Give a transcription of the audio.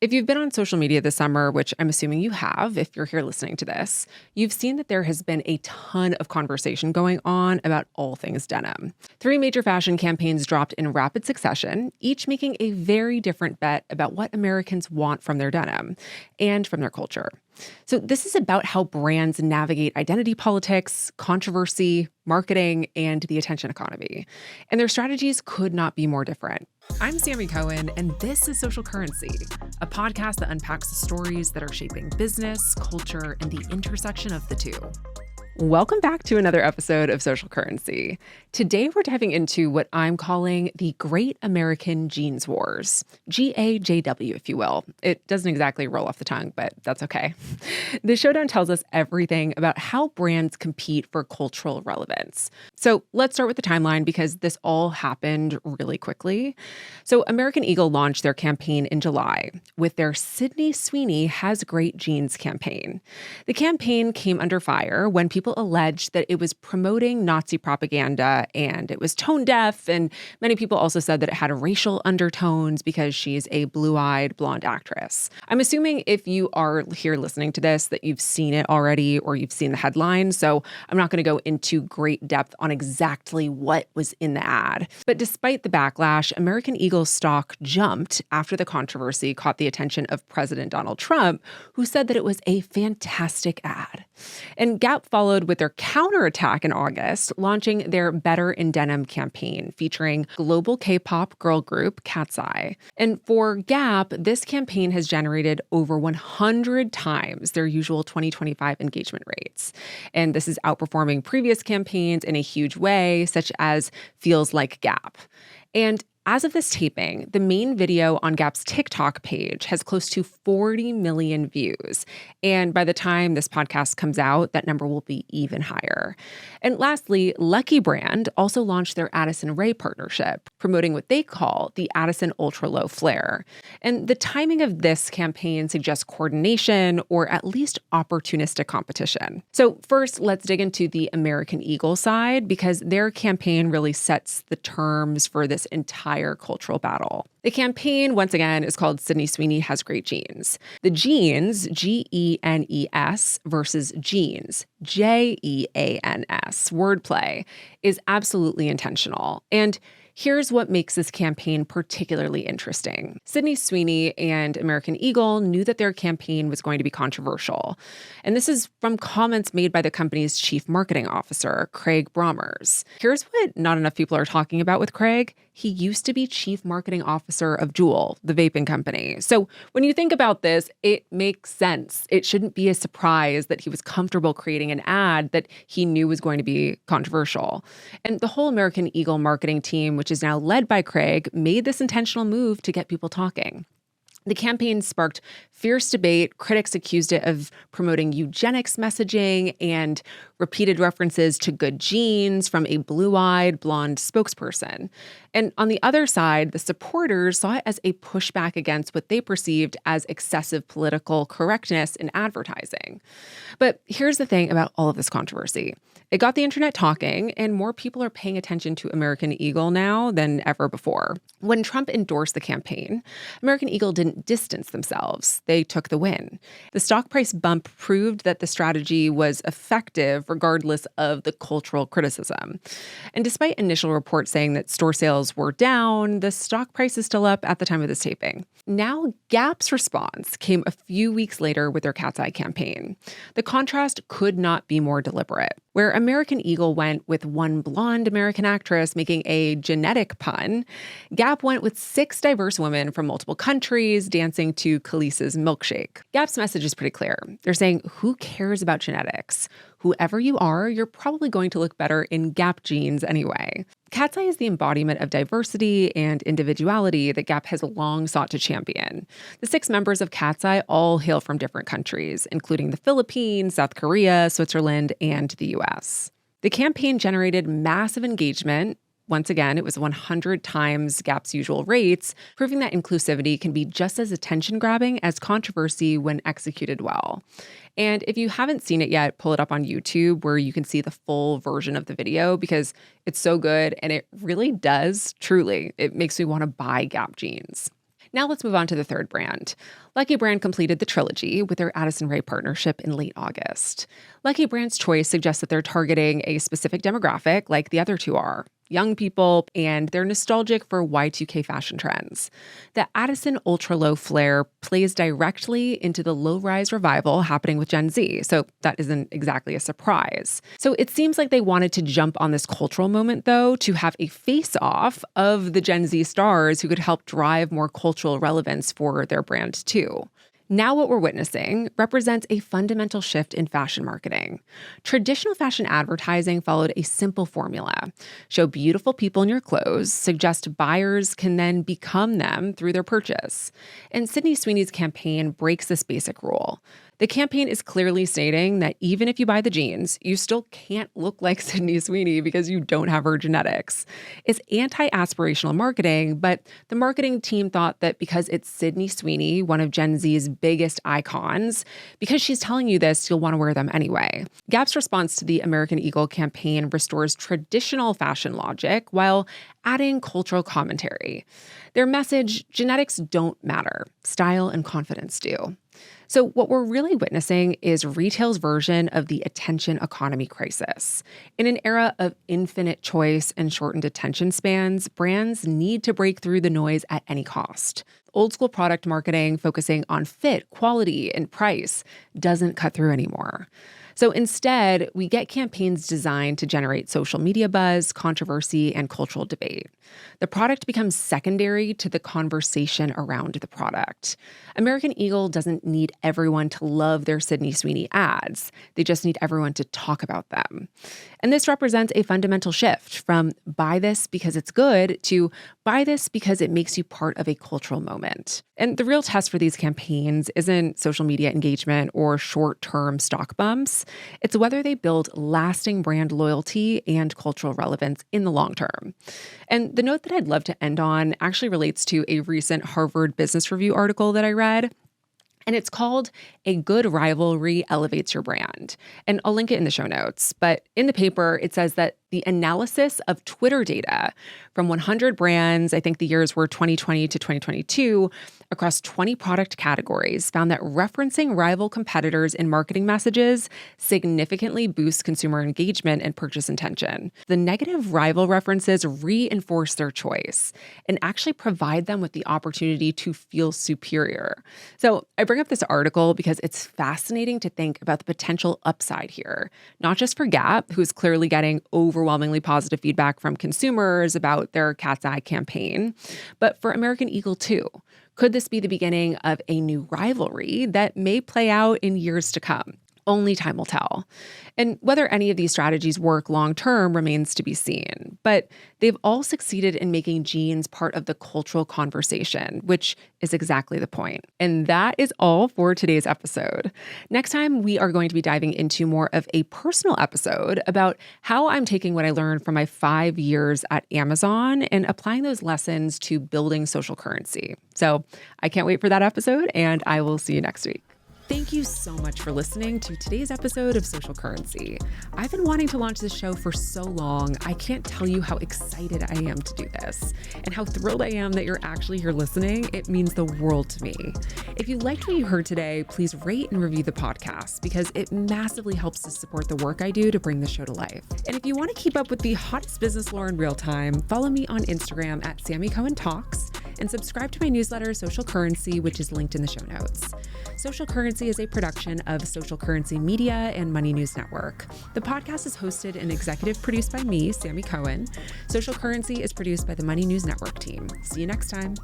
If you've been on social media this summer, which I'm assuming you have if you're here listening to this, you've seen that there has been a ton of conversation going on about all things denim. 3 major fashion campaigns dropped in rapid succession, each making a very different bet about what Americans want from their denim and from their culture. So this is about how brands navigate identity politics, controversy, marketing, and the attention economy. And their strategies could not be more different. I'm Sammi Cohen, and this is Social Currency, a podcast that unpacks the stories that are shaping business, culture, and the intersection of the two. Welcome back to another episode of Social Currency. Today, we're diving into what I'm calling the Great American Jeans Wars. GAJW, if you will. It doesn't exactly roll off the tongue, but that's okay. The showdown tells us everything about how brands compete for cultural relevance. So let's start with the timeline because this all happened really quickly. So American Eagle launched their campaign in July with their Sydney Sweeney Has Great Jeans campaign. The campaign came under fire when people alleged that it was promoting Nazi propaganda and it was tone deaf, and many people also said that it had racial undertones because she's a blue-eyed blonde actress. I'm assuming if you are here listening to this that you've seen it already or you've seen the headline, so I'm not going to go into great depth on exactly what was in the ad. But despite the backlash, American Eagle stock jumped after the controversy caught the attention of President Donald Trump, who said that it was a fantastic ad. And Gap followed with their counterattack in August, launching their Better in Denim campaign featuring global K-pop girl group Cat's Eye. And for Gap, this campaign has generated over 100 times their usual 2025 engagement rates. And this is outperforming previous campaigns in a huge way, such as Feels Like Gap. And as of this taping, the main video on Gap's TikTok page has close to 40 million views. And by the time this podcast comes out, that number will be even higher. And lastly, Lucky Brand also launched their Addison Rae partnership, promoting what they call the Addison Ultra Low Flare. And the timing of this campaign suggests coordination or at least opportunistic competition. So first, let's dig into the American Eagle side because their campaign really sets the terms for this entire cultural battle. The campaign, once again, is called Sydney Sweeney Has Great Jeans. The jeans, Genes, versus jeans, Jeans, wordplay, is absolutely intentional. And here's what makes this campaign particularly interesting. Sydney Sweeney and American Eagle knew that their campaign was going to be controversial. And this is from comments made by the company's chief marketing officer, Craig Brommers. Here's what not enough people are talking about with Craig. He used to be chief marketing officer of Juul, the vaping company. So when you think about this, it makes sense. It shouldn't be a surprise that he was comfortable creating an ad that he knew was going to be controversial. And the whole American Eagle marketing team, which is now led by Craig, made this intentional move to get people talking. The campaign sparked fierce debate. Critics accused it of promoting eugenics messaging and repeated references to good genes from a blue-eyed blonde spokesperson. And on the other side, the supporters saw it as a pushback against what they perceived as excessive political correctness in advertising. But here's the thing about all of this controversy. It got the internet talking, and more people are paying attention to American Eagle now than ever before. When Trump endorsed the campaign, American Eagle didn't distance themselves. They took the win. The stock price bump proved that the strategy was effective regardless of the cultural criticism. And despite initial reports saying that store sales were down, the stock price is still up at the time of this taping. Now, Gap's response came a few weeks later with their Cat's Eye campaign. The contrast could not be more deliberate. Where American Eagle went with one blonde American actress making a genetic pun, Gap went with 6 diverse women from multiple countries dancing to Khalees's Milkshake. Gap's message is pretty clear. They're saying, who cares about genetics? Whoever you are, you're probably going to look better in Gap jeans anyway. Cat's Eye is the embodiment of diversity and individuality that Gap has long sought to champion. The 6 members of Cat's Eye all hail from different countries, including the Philippines, South Korea, Switzerland, and the US. The campaign generated massive engagement. Once again, it was 100 times Gap's usual rates, proving that inclusivity can be just as attention-grabbing as controversy when executed well. And if you haven't seen it yet, pull it up on YouTube where you can see the full version of the video because it's so good and it really does, truly, it makes me want to buy Gap jeans. Now let's move on to the third brand. Lucky Brand completed the trilogy with their Addison Rae partnership in late August. Lucky Brand's choice suggests that they're targeting a specific demographic like the other two are. Young people, and they're nostalgic for Y2K fashion trends. The Addison Ultra Low Flare plays directly into the low-rise revival happening with Gen Z, so that isn't exactly a surprise. So it seems like they wanted to jump on this cultural moment, though, to have a face-off of the Gen Z stars who could help drive more cultural relevance for their brand, too. Now what we're witnessing represents a fundamental shift in fashion marketing. Traditional fashion advertising followed a simple formula. Show beautiful people in your clothes, suggest buyers can then become them through their purchase. And Sydney Sweeney's campaign breaks this basic rule. The campaign is clearly stating that even if you buy the jeans, you still can't look like Sydney Sweeney because you don't have her genetics. It's anti-aspirational marketing, but the marketing team thought that because it's Sydney Sweeney, one of Gen Z's biggest icons, because she's telling you this, you'll want to wear them anyway. Gap's response to the American Eagle campaign restores traditional fashion logic while adding cultural commentary. Their message, genetics don't matter, style and confidence do. So what we're really witnessing is retail's version of the attention economy crisis. In an era of infinite choice and shortened attention spans, brands need to break through the noise at any cost. Old school product marketing focusing on fit, quality, and price doesn't cut through anymore. So instead, we get campaigns designed to generate social media buzz, controversy, and cultural debate. The product becomes secondary to the conversation around the product. American Eagle doesn't need everyone to love their Sydney Sweeney ads. They just need everyone to talk about them. And this represents a fundamental shift from buy this because it's good to buy this because it makes you part of a cultural moment. And the real test for these campaigns isn't social media engagement or short-term stock bumps. It's whether they build lasting brand loyalty and cultural relevance in the long term. And the note that I'd love to end on actually relates to a recent Harvard Business Review article that I read. And it's called A Good Rivalry Elevates Your Brand. And I'll link it in the show notes. But in the paper, it says that the analysis of Twitter data from 100 brands, I think the years were 2020 to 2022, across 20 product categories, found that referencing rival competitors in marketing messages significantly boosts consumer engagement and purchase intention. The negative rival references reinforce their choice and actually provide them with the opportunity to feel superior. So I bring up this article because it's fascinating to think about the potential upside here, not just for Gap, who's clearly getting overwhelmingly positive feedback from consumers about their Cat's Eye campaign, but for American Eagle too. Could this be the beginning of a new rivalry that may play out in years to come? Only time will tell. And whether any of these strategies work long-term remains to be seen. But they've all succeeded in making jeans part of the cultural conversation, which is exactly the point. And that is all for today's episode. Next time, we are going to be diving into more of a personal episode about how I'm taking what I learned from my 5 years at Amazon and applying those lessons to building social currency. So I can't wait for that episode, and I will see you next week. Thank you so much for listening to today's episode of Social Currency. I've been wanting to launch this show for so long. I can't tell you how excited I am to do this and how thrilled I am that you're actually here listening. It means the world to me. If you liked what you heard today, please rate and review the podcast because it massively helps to support the work I do to bring the show to life. And if you want to keep up with the hottest business lore in real time, follow me on Instagram at Sammi Cohen Talks and subscribe to my newsletter, Social Currency, which is linked in the show notes. Social Currency is a production of Social Currency Media and Money News Network. The podcast is hosted and executive produced by me, Sammi Cohen. Social Currency is produced by the Money News Network team. See you next time.